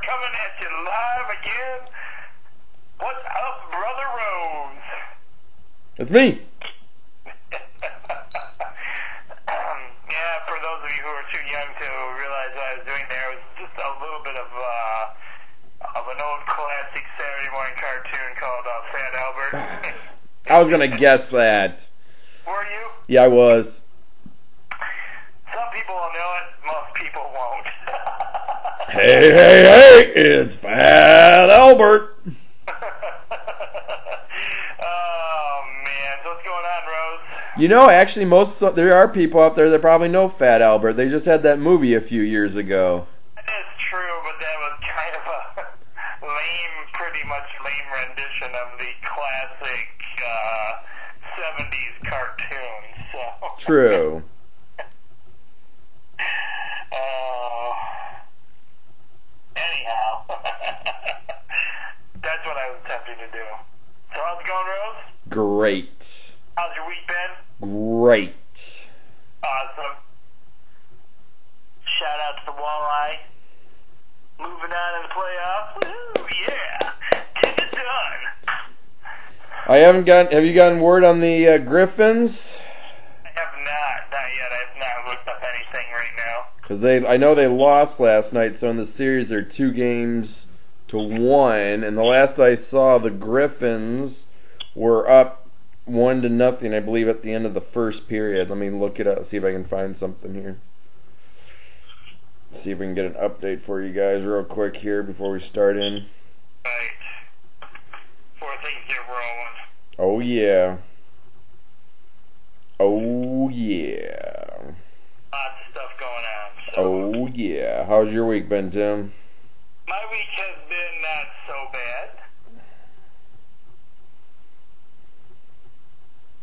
coming at you live again. What's up, Brother Rose? It's me. Yeah, for those of you who are too young to realize what I was doing there, it was just a little bit of an old classic Saturday morning cartoon called Fat Albert. I was gonna guess that. Were you? Yeah, I was. Some people will know it, most people won't. Hey, it's Fat Albert. Oh, man. So what's going on, Rose? You know, actually, there are people out there that probably know Fat Albert. They just had that movie a few years ago. That is true, but that was kind of a pretty much lame rendition of the classic 70s cartoon. So. True. Anyhow, that's what I was attempting to do. So how's it going, Rose? Great. How's your week been? Great. Awesome. Shout out to the Walleye. Moving on in the playoffs. Woo, yeah. Get it done. Have you gotten word on the Griffins? I have not yet. I have not looked up anything right now. Because I know they lost last night, so in the series they're 2-1, and the last I saw, the Griffins were up 1-0, I believe, at the end of the first period. Let me look it up, see if I can find something here. See if we can get an update for you guys real quick here before we start in. Right. Before things get rolling. Oh yeah. Oh yeah. Lots of stuff going on. So. Oh yeah. How's your week been, Tim? My week has been not so bad.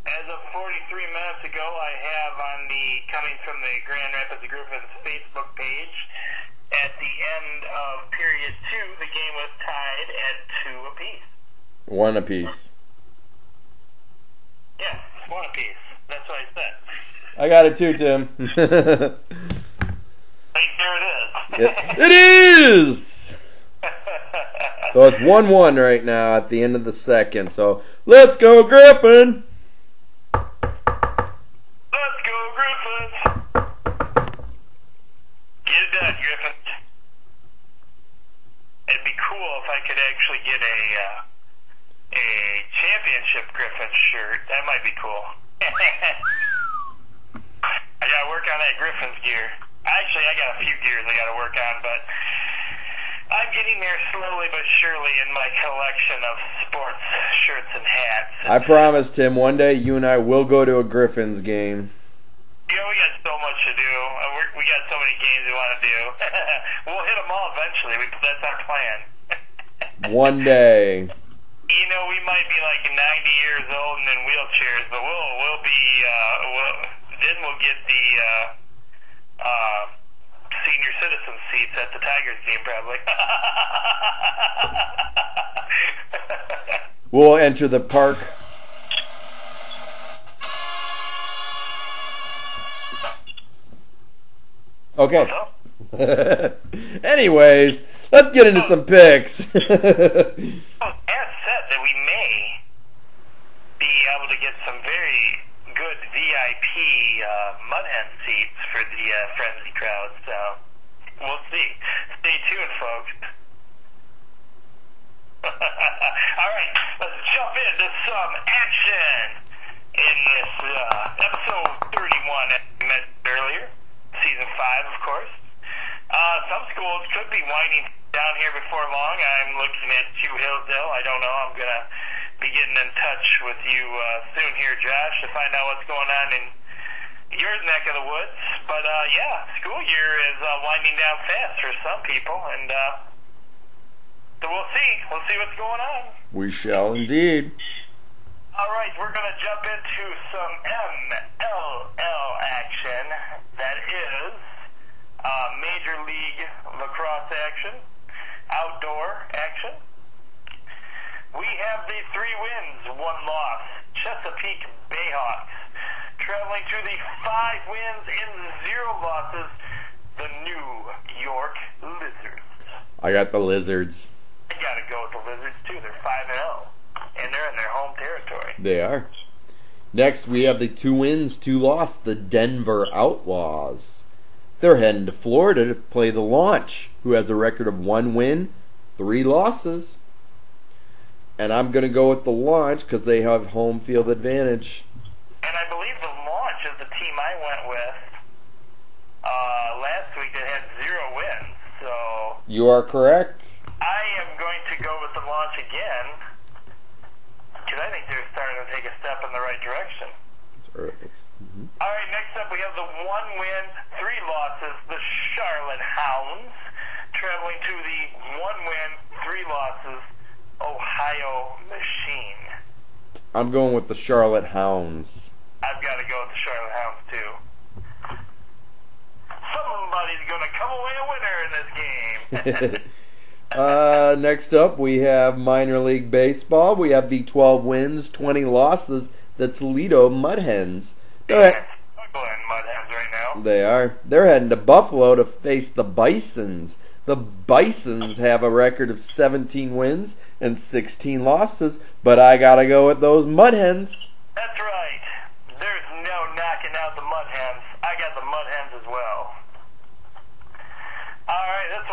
As of 43 minutes ago, I have on the Coming from the Grand Rapids Griffins Facebook page, at the end of period 2, the game was tied at 2 apiece. 1 apiece. Yeah, 1 apiece. That's what I said. I got it too, Tim. Right there it is. It is! So it's 1-1 right now at the end of the second. So let's go, Griffin! Let's go, Griffins! Get it done, Griffins. It'd be cool if I could actually get a championship Griffins shirt. That might be cool. I gotta work on that Griffins gear. Actually, I got a few gears I gotta work on, but I'm getting there slowly but surely in my collection of sports shirts and hats. I promise, Tim, one day you and I will go to a Griffins game. Yeah, we got so much to do. We got so many games we want to do. We'll hit them all eventually. That's our plan. One day. You know, we might be like 90 years old and in wheelchairs, but we'll be then we'll get the senior citizen seats at the Tigers game, probably. We'll enter the park. Okay. Anyways, let's get into some picks. As said, that we may be able to get some very good VIP Mudhen seats for the Frenzy crowd, so we'll see. Stay tuned, folks. Alright, let's jump into some action in this episode 31, as we mentioned earlier. Season 5, of course. Some schools could be winding down here before long. I'm looking at you, Hillsdale. I don't know. I'm going to be getting in touch with you soon here, Josh, to find out what's going on in your neck of the woods. But, yeah, school year is winding down fast for some people, and so we'll see. We'll see what's going on. We shall indeed. All right, we're going to jump into some MLL action. That is Major League Lacrosse action, outdoor action. We have the 3 wins, 1 loss, Chesapeake Bayhawks, traveling to the 5 wins and 0 losses, the New York Lizards. I got the Lizards. I gotta go with the Lizards too. They're 5-0, and they're in their home territory. They are. Next, we have the 2 wins, 2 loss, the Denver Outlaws. They're heading to Florida to play the Launch, who has a record of 1 win, 3 losses. And I'm going to go with the Launch because they have home field advantage. And I believe the Launch is the team I went with last week that had 0 wins. So You are correct. I am going to go with the Launch again because I think they're starting to take a step in the right direction. All right, next up we have the 1 win, 3 losses, the Charlotte Hounds, traveling to the 1 win, 3 losses, Ohio Machine. I'm going with the Charlotte Hounds. I've got to go with the Charlotte Hounds too. Somebody's going to come away a winner in this game. Next up, we have minor league baseball. We have the 12 wins, 20 losses, the Toledo Mud Hens. They're struggling Mud Hens right now. They are. They're heading to Buffalo to face the Bisons. The Bisons have a record of 17 wins and 16 losses, but I gotta go with those Mud Hens. That's right. There's no knocking out the Mud Hens. I got the Mud Hens as well. Alright, this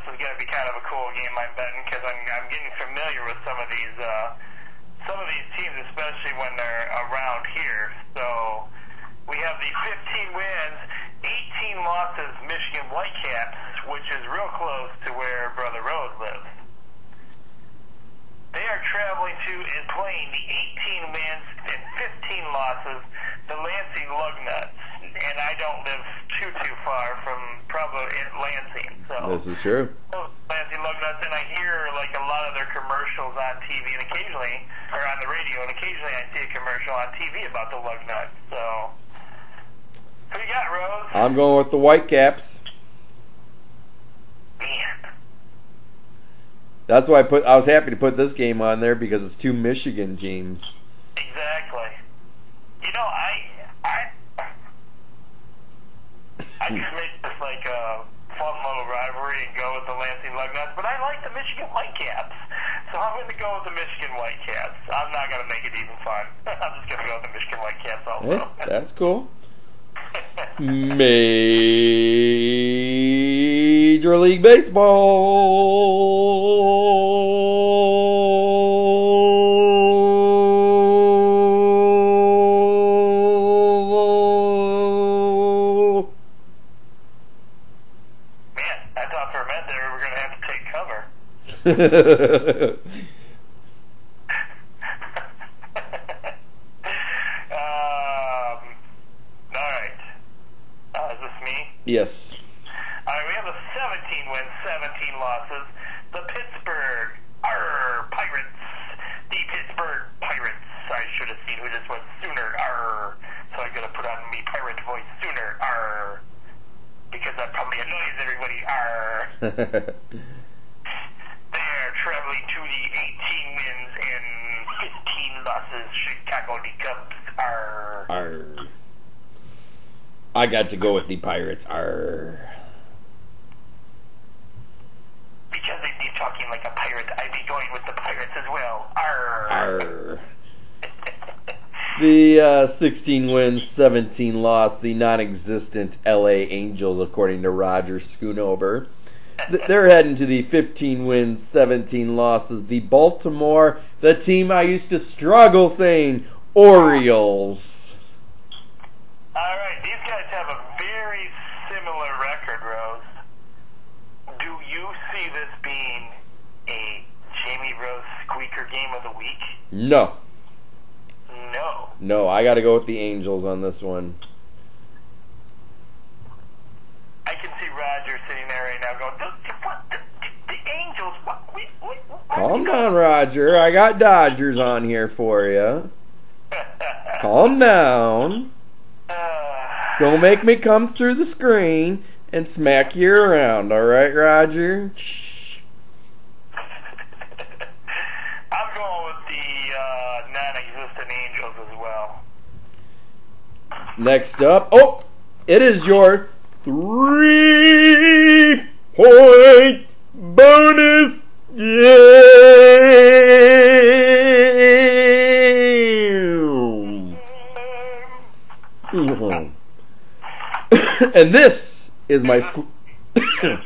is going to be kind of a cool game, I'm betting, because I'm getting familiar with some of these teams, especially when they're around here. So we have the 15 wins, 18 losses Michigan Whitecaps, which is real close to where Brother Rose lives. They are traveling to and playing the 18 wins and 15 losses, the Lansing Lugnuts. And I don't live too far from probably Lansing. So This is true. Lansing Lugnuts, and I hear like a lot of their commercials on TV and occasionally, or on the radio, and occasionally I see a commercial on TV about the Lugnuts. So, who you got, Rose? I'm going with the Whitecaps. Man. That's why I was happy to put this game on there because it's 2 Michigan teams. Exactly. You know, I could make this like a fun little rivalry and go with the Lansing Lugnuts, but I like the Michigan Whitecaps, so I'm going to go with the Michigan Whitecaps. I'm not going to make it even fun. I'm just going to go with the Michigan Whitecaps also. Yeah, that's cool. Major League Baseball. Man, I thought for a minute there we were going to have to take cover. Alright. Is this me? Yes. Alright, we have the 17 wins, 17 losses. The Pittsburgh Pirates. The Pittsburgh Pirates. I should have seen who this was sooner. So I gotta put on me pirate voice sooner. Because that probably annoys everybody. They're traveling to the 18 wins and 15 losses Chicago Cubs. Arr. I got to go with the Pirates. Arr. Because they'd be talking like a pirate, I'd be going with the Pirates as well. Arr. The 16 wins, 17 loss, the non-existent LA Angels, according to Roger Schoonover. They're heading to the 15 wins, 17 losses, the Baltimore, the team I used to struggle saying, Orioles. Alright, these guys have a very similar record, Rose. Do you see this being a Jamie Rose squeaker game of the week? No. No. No, I got to go with the Angels on this one. I can see Roger sitting there right now going, the Angels, what? Calm down, Roger. I got Dodgers on here for you. Calm down. Don't make me come through the screen and smack you around, alright, Roger? I'm going with the non-existent Angels as well. Next up, it is your 3-point bonus game. And this is my 3 points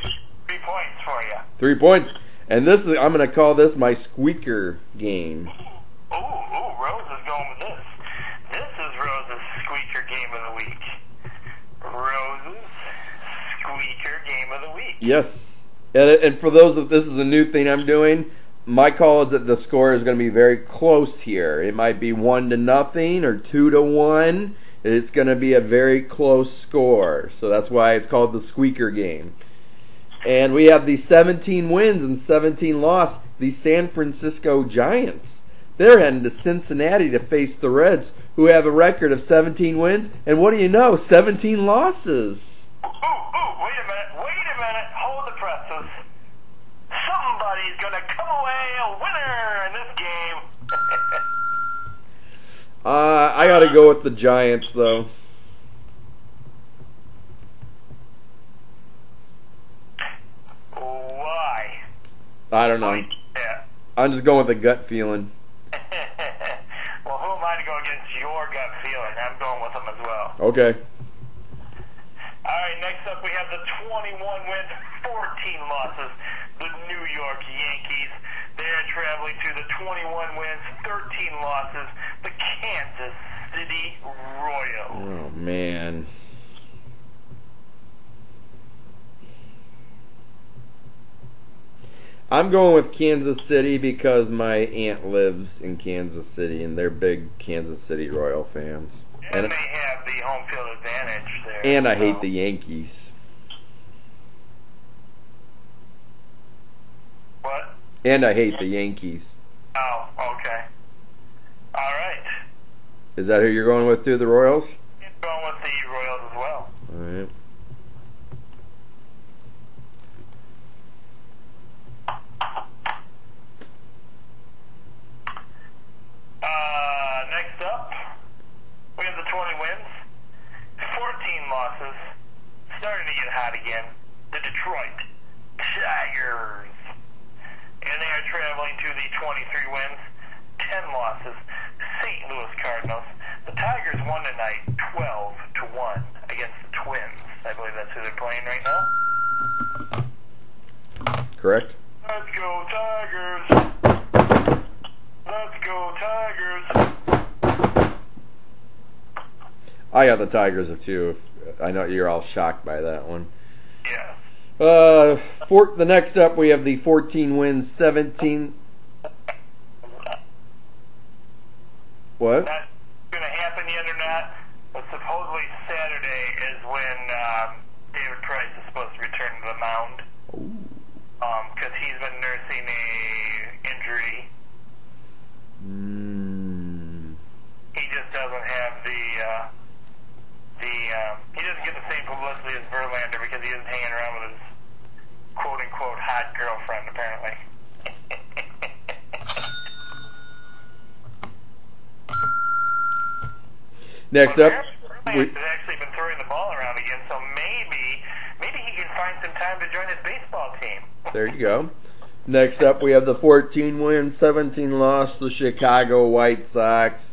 for you. 3 points. And this is, I'm going to call this my squeaker game. Ooh, Rose is going with this. This is Rose's squeaker game of the week. Rose's squeaker game of the week. Yes. And for those that this is a new thing I'm doing, my call is that the score is going to be very close here. It might be 1-0 or 2-1. It's going to be a very close score. So that's why it's called the squeaker game. And we have the 17 wins and 17 losses, the San Francisco Giants. They're heading to Cincinnati to face the Reds, who have a record of 17 wins. And what do you know? 17 losses. Wait a minute. Hold the presses. Somebody's going to come away a winner in this game. I got to go with the Giants, though. Why? I don't know. Yeah. I'm just going with a gut feeling. Well, who am I to go against your gut feeling? I'm going with them as well. Okay. All right, next up we have the 21 wins, 14 losses, the New York Yankees. They're traveling to the 21 wins, 13 losses, the Kansas City Royals. Oh, man. I'm going with Kansas City because my aunt lives in Kansas City, and they're big Kansas City Royal fans. And they have the home field advantage there. And I hate the Yankees. What? And I hate the Yankees. Oh, okay. All right. Is that who you're going with, too, the Royals? I'm going with the Royals as well. All right. Next up, we have the 20 wins, 14 losses, starting to get hot again, the Detroit Tigers. And they are traveling to the 23 wins, 10 losses, St. Louis Cardinals. The Tigers won tonight 12-1 against the Twins. I believe that's who they're playing right now. Correct? Let's go Tigers! Let's go Tigers! I got the Tigers too. I know you're all shocked by that one. Yeah. The next up, we have the 14 wins, 17. What? That's going to happen yet or not, but supposedly Saturday is when David Price is supposed to return to the mound. Because he's been nursing a injury. He just doesn't have he doesn't get the same publicity as Verlander because he isn't hanging around with his quote-unquote hot girlfriend, apparently. Next up, Verlander has actually been throwing the ball around again, so maybe he can find some time to join his baseball team. there you go. Next up, we have the 14 wins, 17 losses, the Chicago White Sox.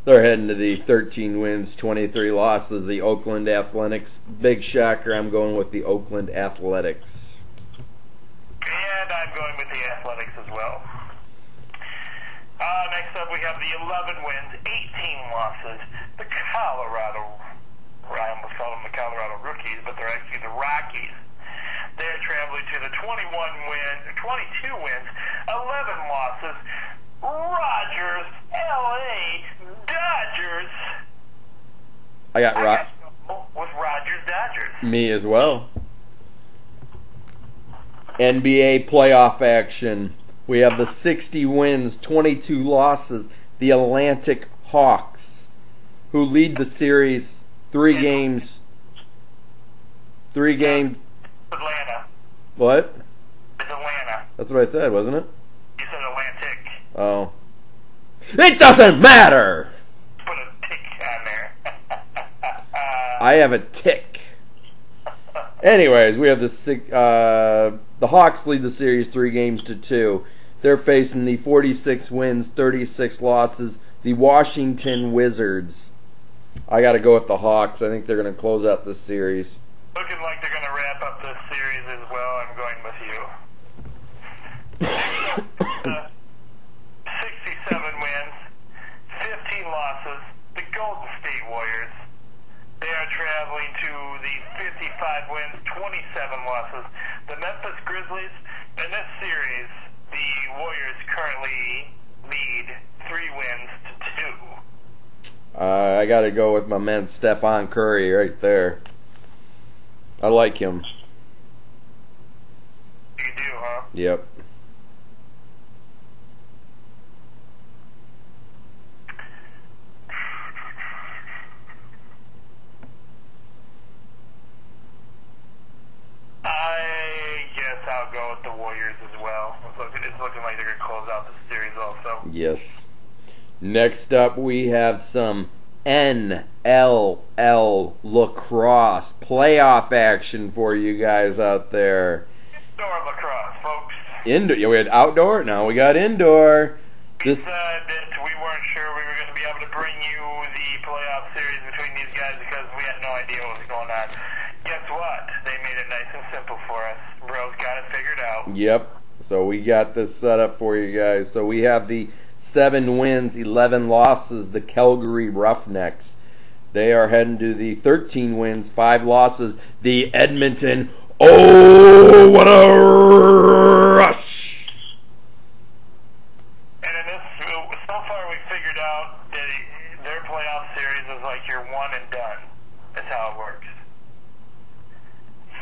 They're heading to the 13 wins, 23 losses, the Oakland Athletics. Big shocker, I'm going with the Oakland Athletics. And I'm going with the Athletics as well. Next up, we have the 11 wins, 18 losses, the Colorado, I almost called them the Colorado Rookies, but they're actually the Rockies. They're traveling to the 22 wins, 11 losses, Rogers, L.A. Dodgers. I got with Rogers Dodgers. me as well. NBA playoff action. We have the 60 wins, 22 losses, the Atlantic Hawks, who lead the series 3 games. Atlanta. What? It's Atlanta. That's what I said, wasn't it? You said Atlantic. Oh. It doesn't matter! Put a tick on there. I have a tick. Anyways, we have the The Hawks lead the series 3-2. They're facing the 46 wins, 36 losses, the Washington Wizards. I got to go with the Hawks. I think they're going to close out this series. Looking like they're going to wrap up this series as well. I'm going with you. 67 wins, 15 losses. The Golden State Warriors. They are traveling to the 55 wins, 27 losses. The Memphis Grizzlies. In this series, the Warriors currently lead 3 wins to 2. I got to go with my man Stephen Curry right there. I like him. You do, huh? Yep. I guess I'll go with the Warriors as well. It's looking like they're going to close out the series also. Yes. Next up, we have some NLL lacrosse playoff action for you guys out there. Indoor lacrosse, folks. Indoor. We had outdoor. Now we got indoor. We said that we weren't sure we were going to be able to bring you the playoff series between these guys because we had no idea what was going on. Guess what? They made it nice and simple for us. Bro's got it figured out. Yep. So we got this set up for you guys. So we have the 7 wins, 11 losses, the Calgary Roughnecks. They are heading to the 13 wins, 5 losses, the Edmonton. Oh, what a rush! And in this, so far we figured out that their playoff series is like you're one and done. That's how it works.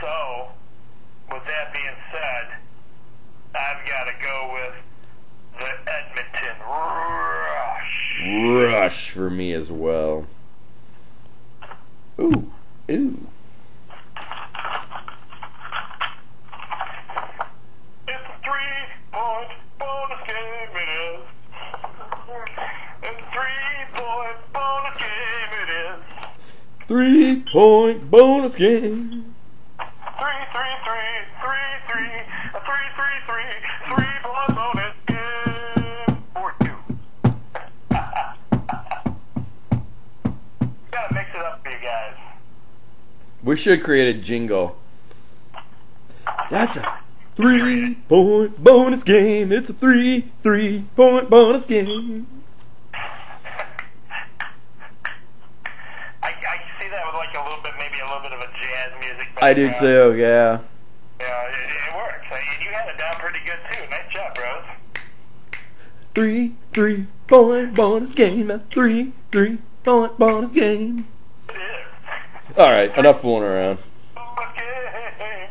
So, with that being said, I've got to go with the Edmonton Rush. Rush for me as well. Ooh, ooh. It's a 3-point bonus game, it is. It's a 3-point bonus game, it is. 3-point bonus game. 3-point bonus game for you. Gotta mix it up for you guys. We should create a jingle. That's a 3-point bonus game. It's a 3-point bonus game. I see that with like a little bit, maybe a little bit of a jazz music background. I do too, yeah. Yeah, it works. You had it down pretty good too. Nice job, bros. 3-point bonus game. A 3-point bonus game. It is. Alright, enough fooling around. Bonus game.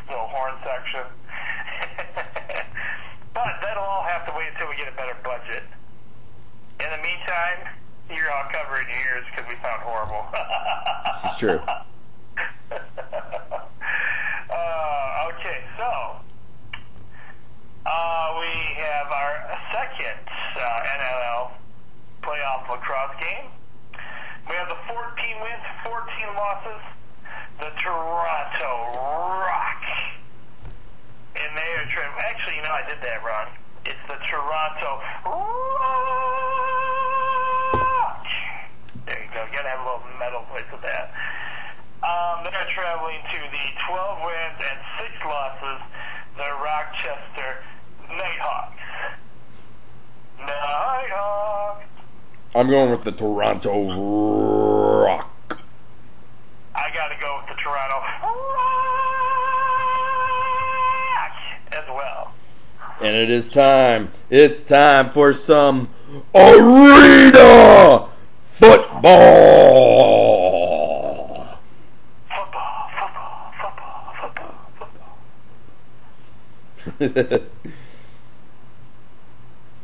Little horn section. But that'll all have to wait until we get a better budget. In the meantime, you're all covering your ears because we sound horrible. This is true. Okay, so we have our second NLL playoff lacrosse game. We have the 14 wins, 14 losses, the Toronto Rock. And they are actually, I did that wrong. It's the Toronto Rock. There you go. You gotta have a little metal voice with that. They're traveling to the 12 wins and 6 losses, the Rochester Nighthawks. Nighthawks. I'm going with the Toronto Rock. I gotta go with the Toronto Rock as well. And it is time. It's time for some arena football.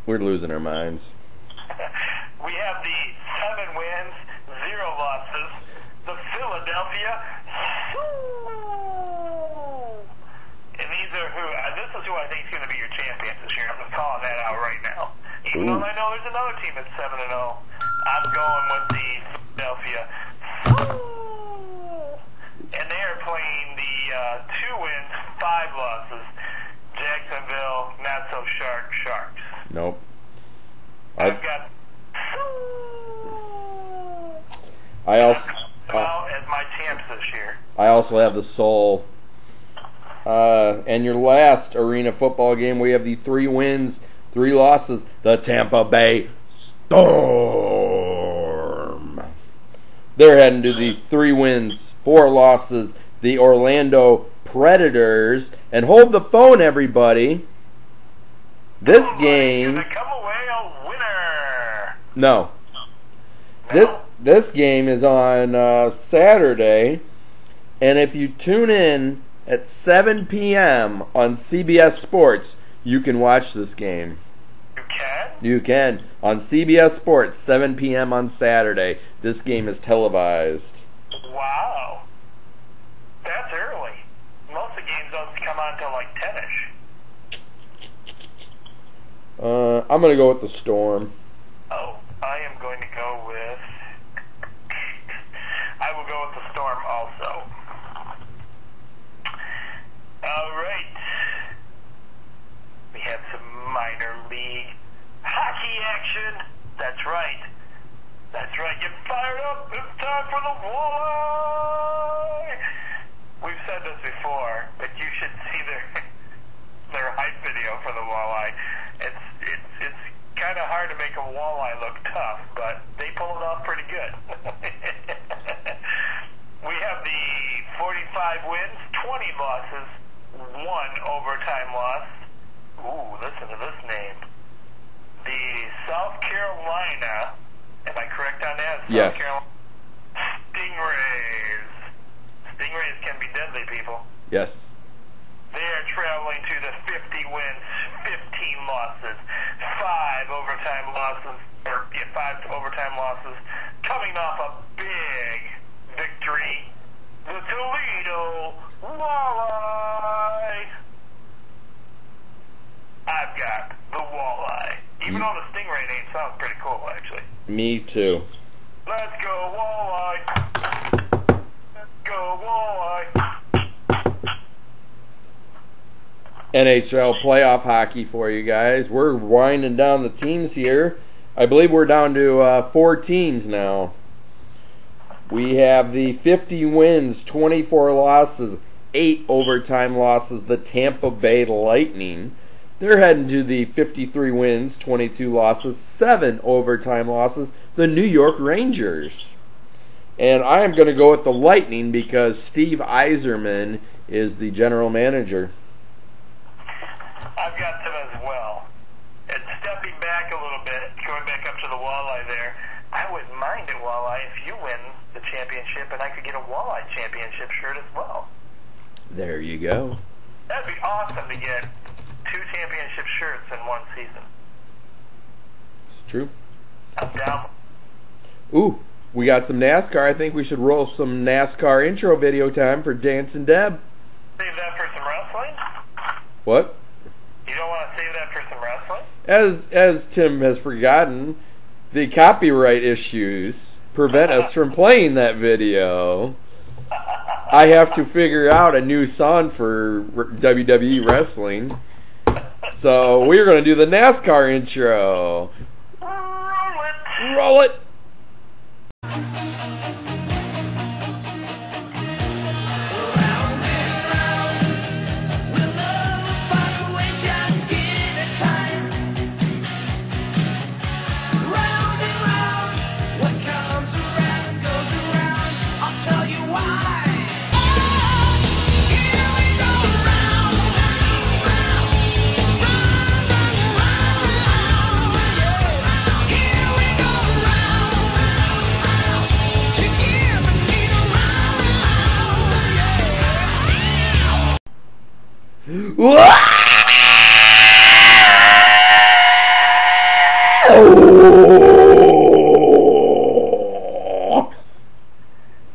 We're losing our minds. We have the 7 wins, 0 losses, the Philadelphia Sioux. And these are who, this is who I think is going to be your champions this year. I'm just calling that out right now. Even though I know there's another team that's 7-0, I'm going with the Philadelphia Sioux. And they are playing the 2 wins, 5 5 losses. Jacksonville, not so Sharks. Nope. I've got I also as my champs this year. I also have the Soul. And your last arena football game, we have the 3 wins, 3 losses. The Tampa Bay Storm. They're heading to the 3 wins, 4 losses. The Orlando Predators. And hold the phone, everybody. This game. Gonna come away a winner. No. No? This game is on Saturday, and if you tune in at 7 p.m. on CBS Sports, you can watch this game. You can? You can. On CBS Sports, 7 p.m. on Saturday. This game is televised. Wow. That's early. Most of the games don't come on until like 10-ish. I'm going to go with the Storm. Oh, I am going to go with... I will go with the Storm also. Alright. We have some minor league hockey action. That's right. That's right. Get fired up. It's time for the Walleye. We've said this before, but you should see their hype video for the Walleye. It's kind of hard to make a walleye look tough, but they pull it off pretty good. We have the 45 wins, 20 losses, 1 overtime loss. Ooh, listen to this name. The South Carolina, am I correct on that? Yes. South Carolina Stingrays. Stingrays can be deadly, people. Yes. They are traveling to the 50 wins, 15 losses, 5 overtime losses, coming off a big victory. The Toledo Walleye. I've got the Walleye. Even though the Stingray name sounds pretty cool, actually. Me too. Let's go Walleye. Let's go Walleye. NHL playoff hockey for you guys. We're winding down the teams here. I believe we're down to 4 teams now. We have the 50 wins, 24 losses, 8 overtime losses, the Tampa Bay Lightning. They're heading to the 53 wins, 22 losses, 7 overtime losses, the New York Rangers. And I am going to go with the Lightning because Steve Yzerman is the general manager. I've got them as well. And stepping back a little bit, going back up to the Walleye there, I wouldn't mind it, Walleye, if you win the championship and I could get a Walleye championship shirt as well. There you go. That'd be awesome to get 2 championship shirts in one season. It's true. I'm down. Ooh, we got some NASCAR. I think we should roll some NASCAR intro video time for Dance and Deb. Save that for some wrestling? What? You don't want to save that for some wrestling? As Tim has forgotten, the copyright issues prevent us from playing that video. I have to figure out a new song for WWE wrestling. So we're going to do the NASCAR intro. Roll it! Roll it!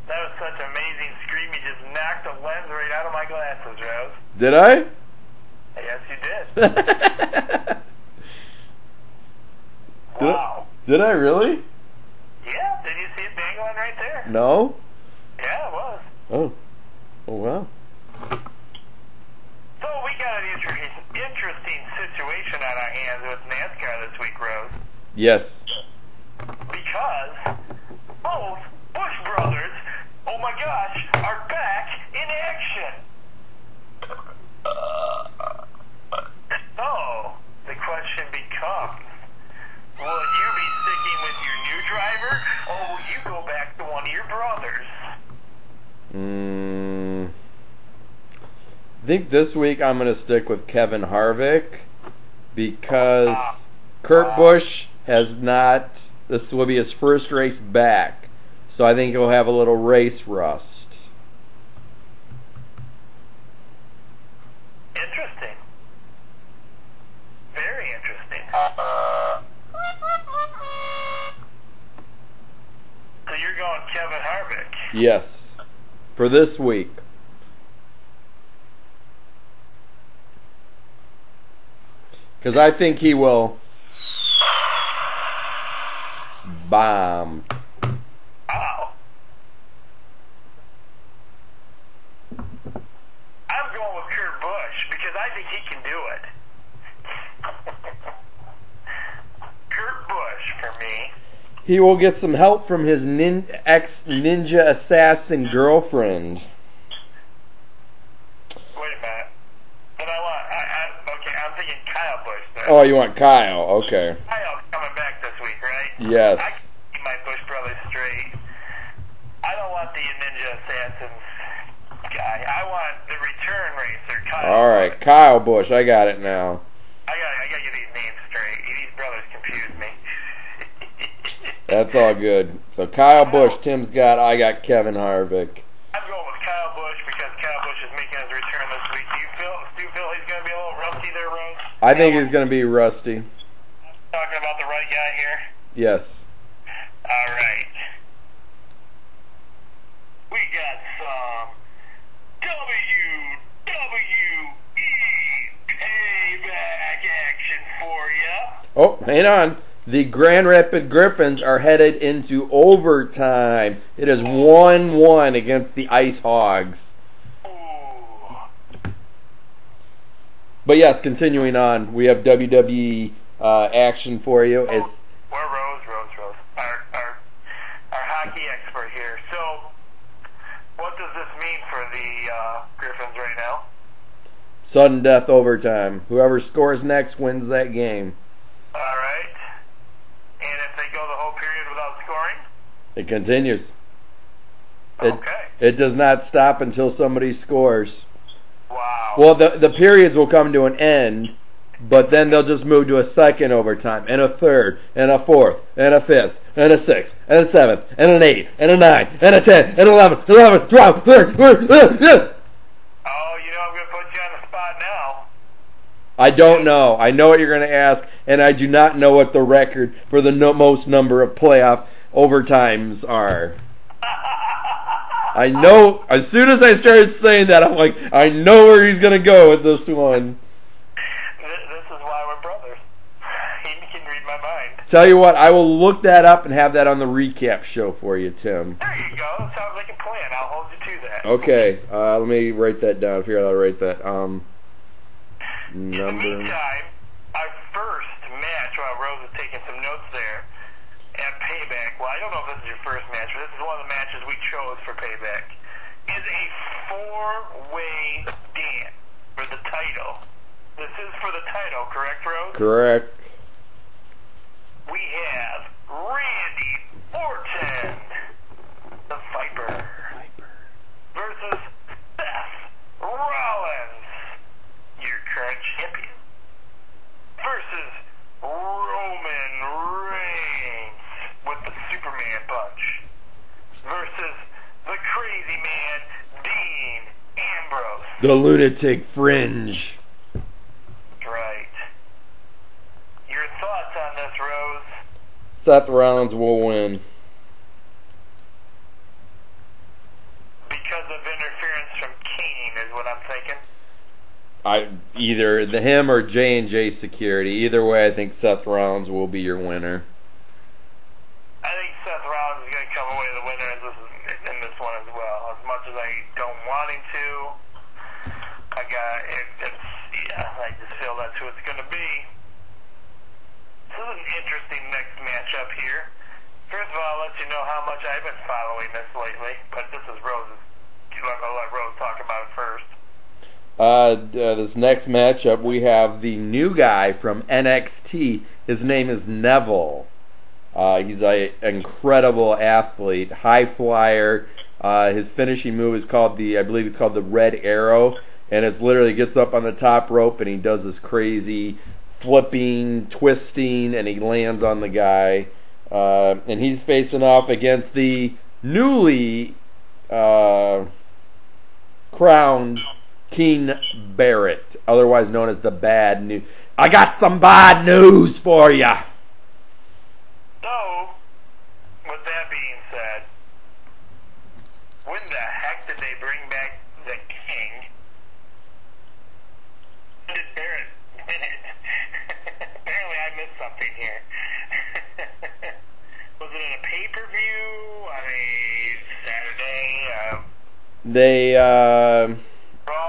That was such an amazing scream. You just knocked the lens right out of my glasses, Rose. Did I? Yes, you did. Wow. Did I really? Yeah, did you see it dangling right there? No? Yeah, it was. Oh. Oh, wow. interesting situation on our hands with NASCAR this week, Rose. Yes. Because both Busch brothers, oh my gosh, are back in action. So, the question becomes, will you be sticking with your new driver, or will you go back to one of your brothers? I think this week I'm going to stick with Kevin Harvick because Kurt Busch has not, this will be his first race back. So I think he'll have a little race rust. Interesting. Very interesting. So you're going Kevin Harvick? Yes. For this week. Because I think he will bomb. Oh. I'm going with Kurt Busch because I think he can do it. Kurt Busch for me. He will get some help from his ex-ninja assassin girlfriend. Wait a minute. But I'm thinking Kyle Busch there. Oh, you want Kyle? Okay. Kyle's coming back this week, right? Yes. I can keep my Busch brothers straight. I don't want the Ninja Assassins guy. I want the return racer, Kyle. All right, Kyle Busch. I got it now. I gotta get these names straight. These brothers confuse me. That's all good. So Kyle Busch, Tim's got. I got Kevin Harvick. I'm going with Kyle Busch because Kyle Busch is making his return this week. Do you feel he's going to be a little rusty there, Rose? I think he's going to be rusty. Talking about the right guy here? Yes. All right. We got some WWE payback action for you. Oh, hang on. The Grand Rapid Griffins are headed into overtime. It is 1-1 against the Ice Hogs. Ooh. But yes, continuing on, we have WWE action for you. It's We're Rose, our hockey expert here. So, what does this mean for the Griffins right now? sudden death overtime. Whoever scores next wins that game. All right. And if they go the whole period without scoring? It continues. Okay. It does not stop until somebody scores. Wow. Well, the periods will come to an end, but then they'll just move to a second overtime, and a third, and a fourth, and a fifth, and a sixth, and a seventh, and an 8, and a 9, and a 10, and 11, 12, 13. Oh, you know I'm going to put you on the spot now. I don't know. I know what you're going to ask, and I do not know what the record for the most number of playoff overtimes are. I know, as soon as I started saying that, I'm like, I know where he's going to go with this one. This is why we're brothers. He can read my mind. Tell you what, I will look that up and have that on the recap show for you, Tim. There you go. Sounds like a plan. I'll hold you to that. Okay, let me write that down. Figure out how to write that. In the meantime, our first match, while Rose is taking some notes there, at Payback, well, I don't know if this is your first match, but this is one of the matches we chose for Payback, is a 4-way dance for the title. This is for the title, correct, Rose? Correct. We have Randy Orton, the Viper, versus Seth Rollins, your current champion, versus Roman Reigns with the Superman punch, versus the crazy man, Dean Ambrose. The Lunatic Fringe. Right. Your thoughts on this, Rose? Seth Rollins will win. Because of interference from Kane is what I'm thinking. Either him or J&J Security. Either way, I think Seth Rollins will be your winner. I think Seth Rollins is going to come away the winner in this one as well. As much as I don't want him to, I just feel feel that's who it's going to be. This is an interesting next matchup here. First of all, I'll let you know how much I've been following this lately, but this is Rose's. I'll let Rose talk about it first. This next matchup, we have the new guy from NXT. His name is Neville. He's an incredible athlete, high flyer. His finishing move is called I believe it's called the Red Arrow, and it's literally gets up on the top rope and he does this crazy flipping, twisting, and he lands on the guy. And he's facing off against the newly crowned King Barrett, otherwise known as the Bad News. I got some bad news for ya. So, with that being said, when the heck did they bring back the King? When did Barrett win it? Apparently I missed something here. Was it in a pay-per-view on a Saturday?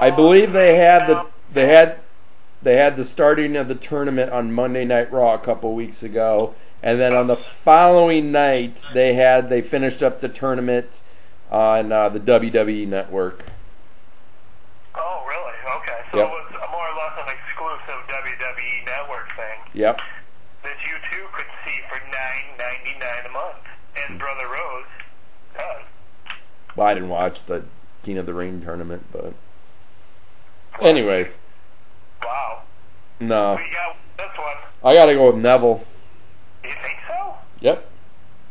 I believe they had the starting of the tournament on Monday Night Raw a couple weeks ago, and then on the following night they finished up the tournament on the WWE Network. Oh, really? Okay, so Yep. It was more or less an exclusive WWE Network thing. Yep. That you too could see for $9.99 a month, and Brother Rose does. Well, I didn't watch the King of the Ring tournament, but anyways, Wow. no. We got this one. I gotta go with Neville. You think so? Yep,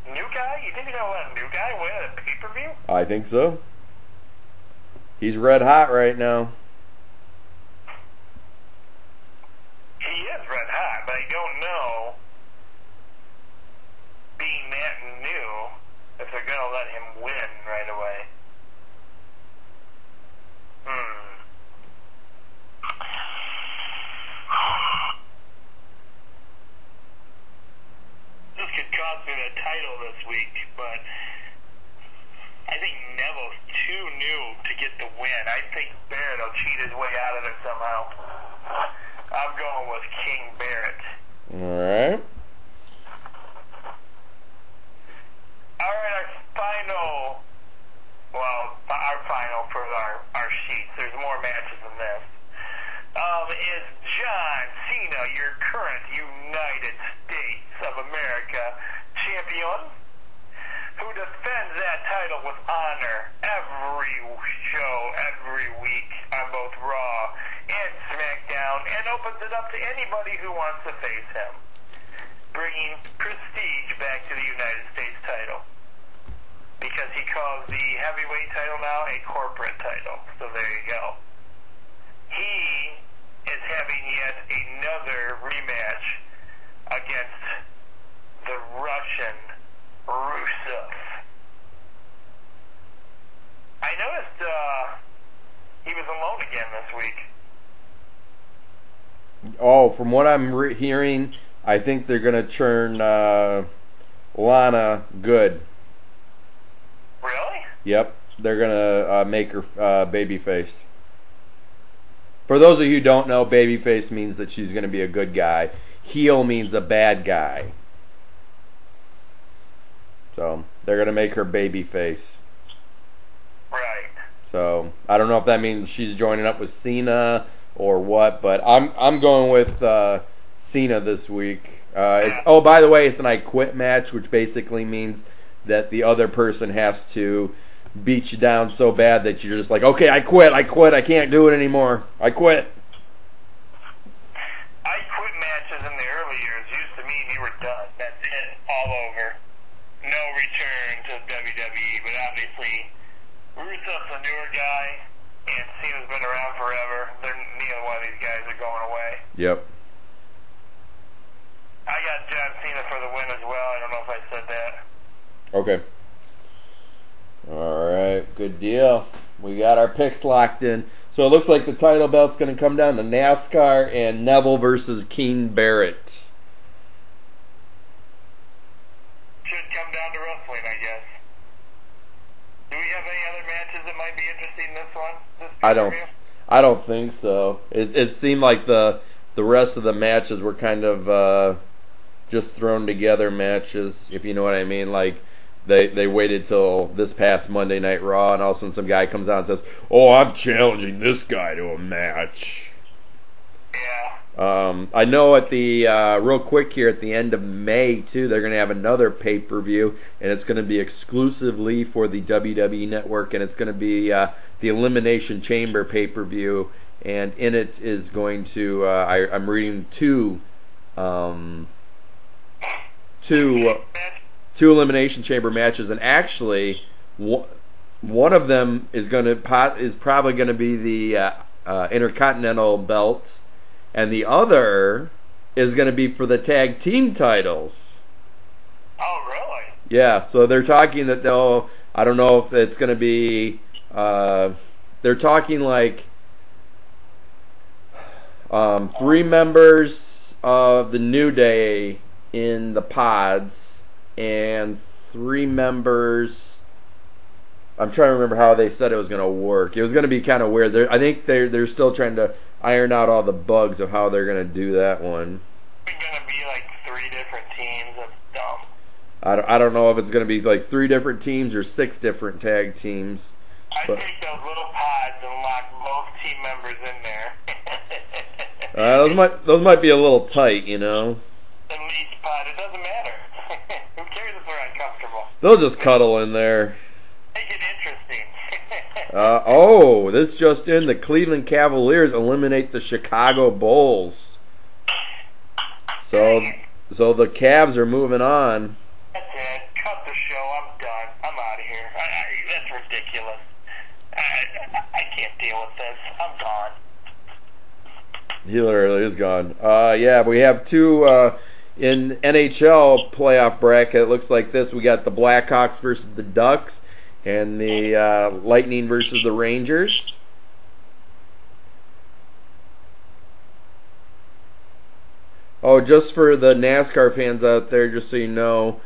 New guy? You think you're gonna let a new guy win at a pay-per-view? I think so. He's red hot right now. He is red hot, but I don't know, being that new, if they're gonna let him win right away. This could cost me the title this week, but I think Neville's too new to get the win. I think Barrett will cheat his way out of it somehow. I'm going with King Barrett. Alright. Alright, our final for our sheets. There's more matches than this. Is John Cena, your current United States of America champion, who defends that title with honor every show, every week on both Raw and SmackDown, and opens it up to anybody who wants to face him, bringing prestige back to the United States title. Because he calls the heavyweight title now a corporate title. So there you go. He is having yet another rematch against the Russian Rusev. I noticed he was alone again this week. Oh, from what I'm hearing, I think they're gonna turn Lana good. Really? Yep, they're gonna make her babyface. For those of you who don't know, babyface means that she's gonna be a good guy. Heel means a bad guy. So they're gonna make her babyface. Right. So I don't know if that means she's joining up with Cena or what, but I'm going with Cena this week. Oh, by the way, it's an I Quit match, which basically means that the other person has to beat you down so bad that you're just like, okay, I quit, I can't do it anymore, I quit. I Quit matches in the early years used to mean you were done. That's it, all over. No return to WWE, but obviously Rusev's a newer guy, and Cena's been around forever. Neither one of these guys are going away. Yep. I got John Cena for the win as well. I don't know if I said that. Okay. Alright, good deal. We got our picks locked in. So it looks like the title belt's going to come down to NASCAR and Neville versus King Barrett. Should come down to wrestling, I guess. Do we have any other matches that might be interesting in this one? I don't think so. It seemed like the the rest of the matches were kind of just thrown together matches, if you know what I mean. Like they waited till this past Monday Night Raw, and all of a sudden some guy comes out and says, "Oh, I'm challenging this guy to a match." Yeah. I know at the real quick here at the end of May too, they're going to have another pay-per-view, and it's going to be exclusively for the WWE Network, and it's going to be the Elimination Chamber pay-per-view, and in it is going to I'm reading two Elimination Chamber matches, and actually one of them is probably going to be the Intercontinental belt. And the other is going to be for the tag team titles. Oh, really? Yeah, so they're talking that they'll, I don't know if it's going to be, they're talking like 3 members of the New Day in the pods, and 3 members, I'm trying to remember how they said it was going to work. It was going to be kind of weird. I think they're still trying to iron out all the bugs of how they're going to do that one. It's going to be like 3 different teams. That's dumb. I don't know if it's going to be like 3 different teams or 6 different tag teams. I take those little pods and lock both team members in there. Those might be a little tight, you know. The least pod, it doesn't matter. Who cares if they're uncomfortable? They'll just cuddle in there. Make it interesting. This just in: the Cleveland Cavaliers eliminate the Chicago Bulls. So the Cavs are moving on. That's it. Cut the show. I'm done. I'm out of here. That's ridiculous. I can't deal with this. I'm gone. He literally is gone. Yeah, we have 2 in NHL playoff bracket. It looks like this. We got the Blackhawks versus the Ducks, and the Lightning versus the Rangers. Oh, just for the NASCAR fans out there, just so you know,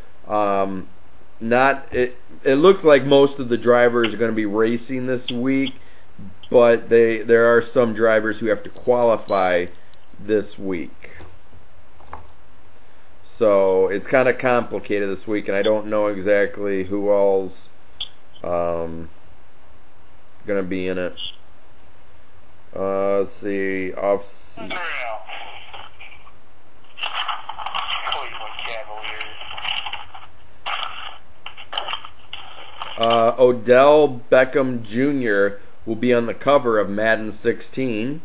it looks like most of the drivers are going to be racing this week, but there are some drivers who have to qualify this week. So it's kind of complicated this week, and I don't know exactly who all's going to be in it. Let's see. Cleveland Cavaliers. Odell Beckham Jr. will be on the cover of Madden 16.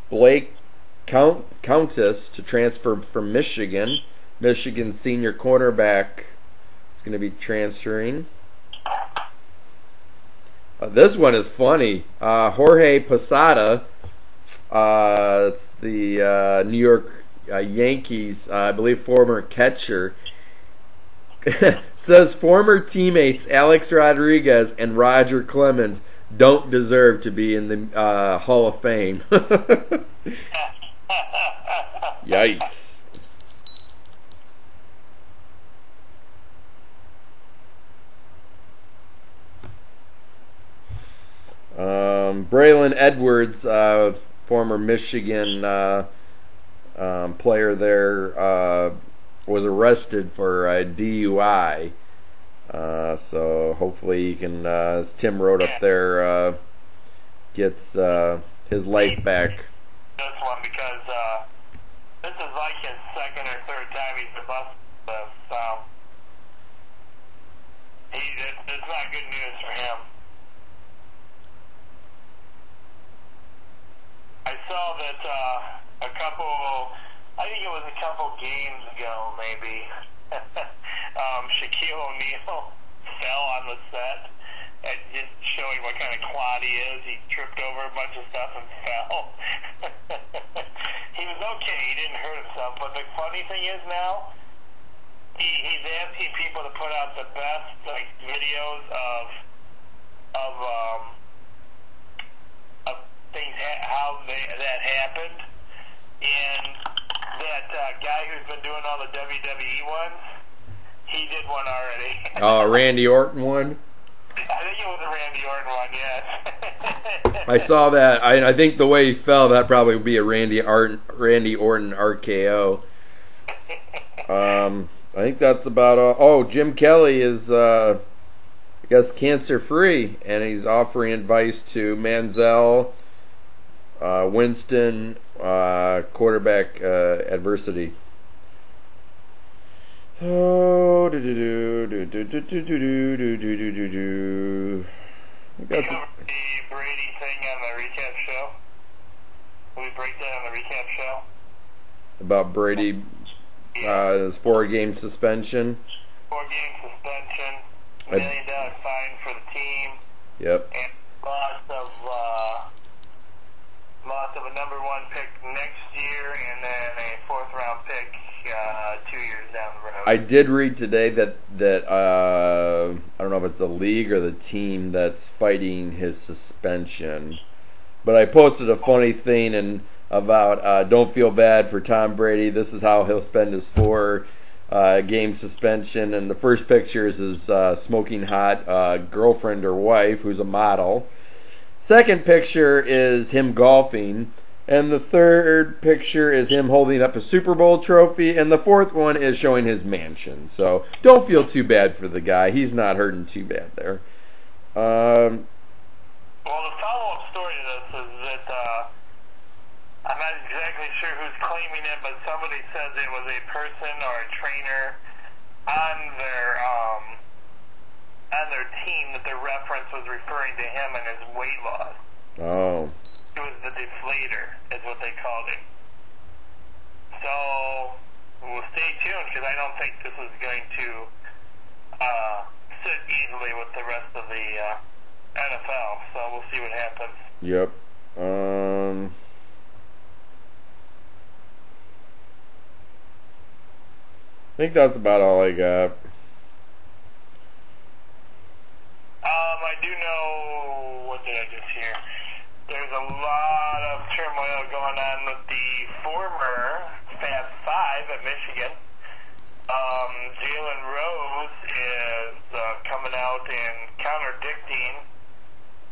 Blake Countess to transfer from Michigan. Michigan's senior cornerback is going to be transferring. This one is funny. Jorge Posada, it's the New York Yankees, I believe former catcher, says former teammates Alex Rodriguez and Roger Clemens don't deserve to be in the Hall of Fame. Yikes. Braylon Edwards, former Michigan player there, was arrested for DUI. So hopefully he can, as Tim wrote up there, gets his life back. This one, because this is like his 2nd or 3rd time he's been busted. So it's not good news for him. I saw that I think it was a couple games ago, maybe. Shaquille O'Neal fell on the set, and just showing what kind of quad he is. He tripped over a bunch of stuff and fell. He was okay. He didn't hurt himself. But the funny thing is now, he's asking people to put out the best videos of things, that happened. And that guy who's been doing all the WWE ones, he did one already. Oh, Randy Orton one? I think it was a Randy Orton one, yes. I saw that. I think the way he fell, that probably would be a Randy Orton RKO. I think that's about all. Oh, Jim Kelly is, I guess, cancer-free, and he's offering advice to Manziel, Winston, quarterback adversity. Oh, Did you cover the Brady thing on the recap show? Will we break that on the recap show? About Brady, his 4-game suspension. 4-game suspension, $1 million fine for the team. Yep. And loss of a number 1 pick next year, and then a 4th-round pick 2 years down the road. I did read today that I don't know if it's the league or the team that's fighting his suspension, but I posted a funny thing about don't feel bad for Tom Brady. This is how he'll spend his 4-game suspension, and the first picture is his smoking hot girlfriend or wife, who's a model. Second picture is him golfing. And the third picture is him holding up a Super Bowl trophy. And the fourth one is showing his mansion. So don't feel too bad for the guy. He's not hurting too bad there. Well, the follow-up story to this is that I'm not exactly sure who's claiming it, but somebody says it was a person or a trainer on their team that the reference was referring to him and his weight loss. Oh. It was the deflator, is what they called it. So, we'll stay tuned, because I don't think this is going to sit easily with the rest of the NFL. So, we'll see what happens. Yep. I think that's about all I got. I do know, what did I just hear? There's a lot of turmoil going on with the former Fab Five at Michigan. Jalen Rose is coming out and contradicting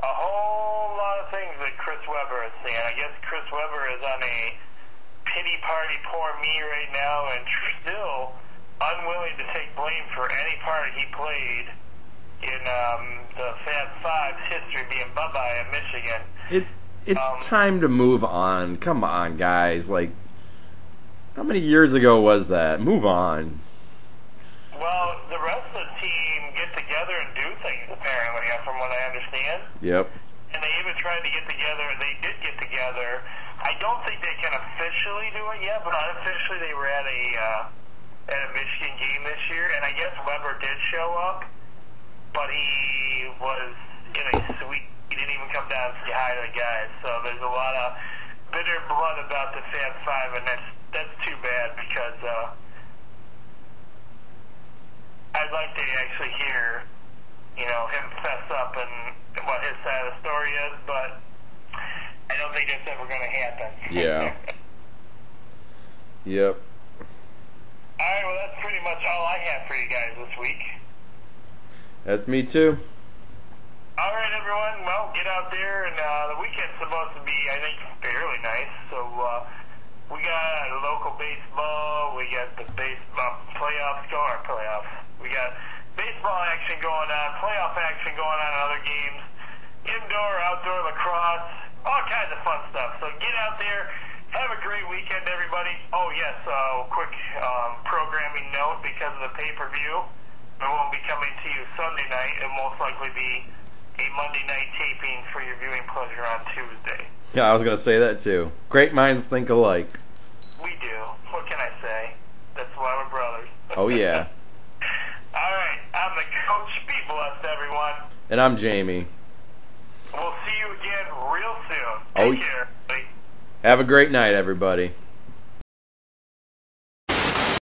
a whole lot of things that Chris Webber is saying. I guess Chris Webber is on a pity party, poor me right now, and still unwilling to take blame for any part he played in the Fab Five's history, being Bubba at Michigan. It's time to move on. Come on, guys. Like, how many years ago was that? Move on. Well, the rest of the team get together and do things, apparently, from what I understand. Yep. And they even tried to get together. They did get together. I don't think they can officially do it yet, but unofficially they were at a Michigan game this year, and I guess Weber did show up, but he was in a suite. He didn't even come down and say hi to the guys. So there's a lot of bitter blood about the Fab Five, and that's too bad, because I'd like to actually hear, him fess up and what his side of the story is, but I don't think that's ever going to happen. Yeah. Yep. Alright, well, that's pretty much all I have for you guys this week. That's me too. Alright, everyone, well, get out there, and the weekend's supposed to be, I think, fairly nice, so we got local baseball, we got the baseball playoffs, we got baseball action going on, playoff action going on in other games, indoor, outdoor lacrosse, all kinds of fun stuff. So get out there, have a great weekend, everybody. Oh yes, quick programming note, because of the pay-per-view, it won't be coming to you Sunday night. It'll most likely be a Monday night taping for your viewing pleasure on Tuesday. Yeah, I was going to say that too. Great minds think alike. We do. What can I say? That's why we're brothers. Oh yeah. Alright, I'm the coach. Be blessed, everyone. And I'm Jamie. We'll see you again real soon. Oh, Take care, everybody. Have a great night, everybody.